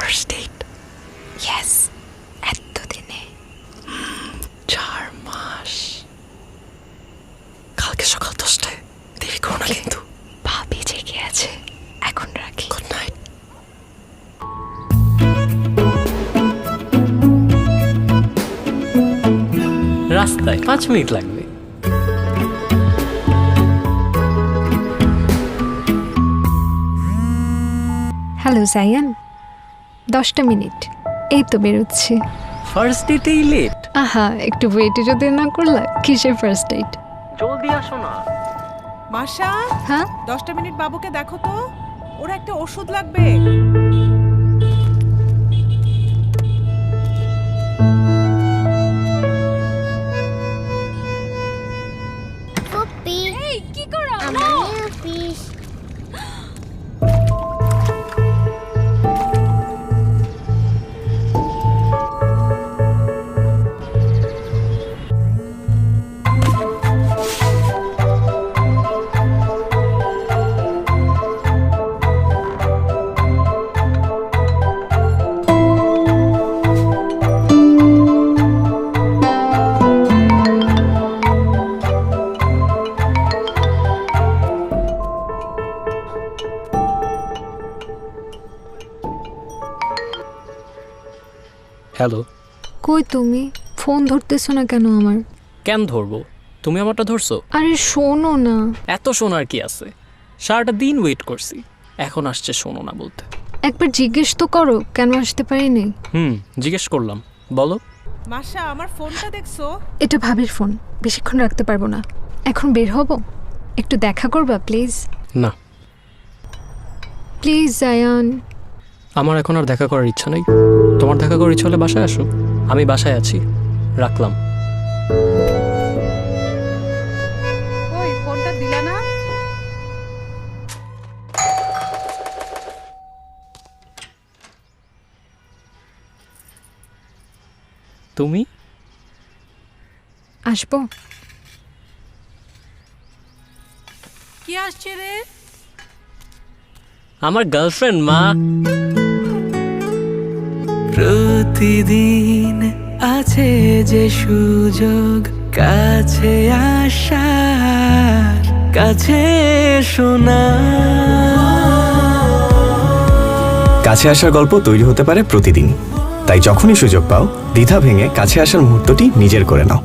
First date? Yes, এতদিনে 4 মাস। কালকে সকাল 10টায়, দেরি করো না কিন্তু। ভাবি জেগে আছে, এখন রাখি। Good night. রাস্তায় 5 মিনিট লাগবে। হ্যালো জায়ান, 10টা মিনিট, এই তো বেরোচ্ছি। ফার্স্ট ডেটেই লেট? আহা, একটু ওয়েটে যদি না করলা, কিসের ফার্স্ট ডেট? জলদি আসো না। মাসা, হ্যাঁ 10টা মিনিট বাবুকে দেখো তো, ওর একটা ওষুধ লাগবে। পুপি, এই কি করো? আমার অফিস। হ্যালো। কই তুমি? ফোন ধরতেছো না কেন আমার? কেন ধরবো? তুমি আমারটা ধরছো? আরে শোনো না। এত শোনার কি আছে? সারাটা দিন ওয়েট করছি, এখন আসছে শোনো না বলতে। একবার জিজ্ঞেস তো করো কেন আসতে পারিনি। জিজ্ঞেস করলাম, বলো। মাসা, আমার ফোনটা দেখছো? এটা ভাবির ফোন, বেশিক্ষণ রাখতে পারবো না। এখন বের হব, একটু দেখা করবা প্লিজ? না, প্লিজ জায়ান। আমার এখন আর দেখা করার ইচ্ছা নেই। তোমার দেখা করার ইচ্ছা হলে বাসায় আসো, আমি বাসায় আছি। রাখলাম। ওই ফোনটা দিলা না? তুমি? আসবো। কি আসছে রে? আমার গার্লফ্রেন্ড মা। প্রতিদিন আছে যে সুযোগ কাছে আসার, কাছে শোনা। কাছে আসার গল্প তৈরি হতে পারে প্রতিদিন, তাই যখনই সুযোগ পাও দ্বিধা ভেঙে কাছে আসার মুহূর্তটি নিজের করে নাও।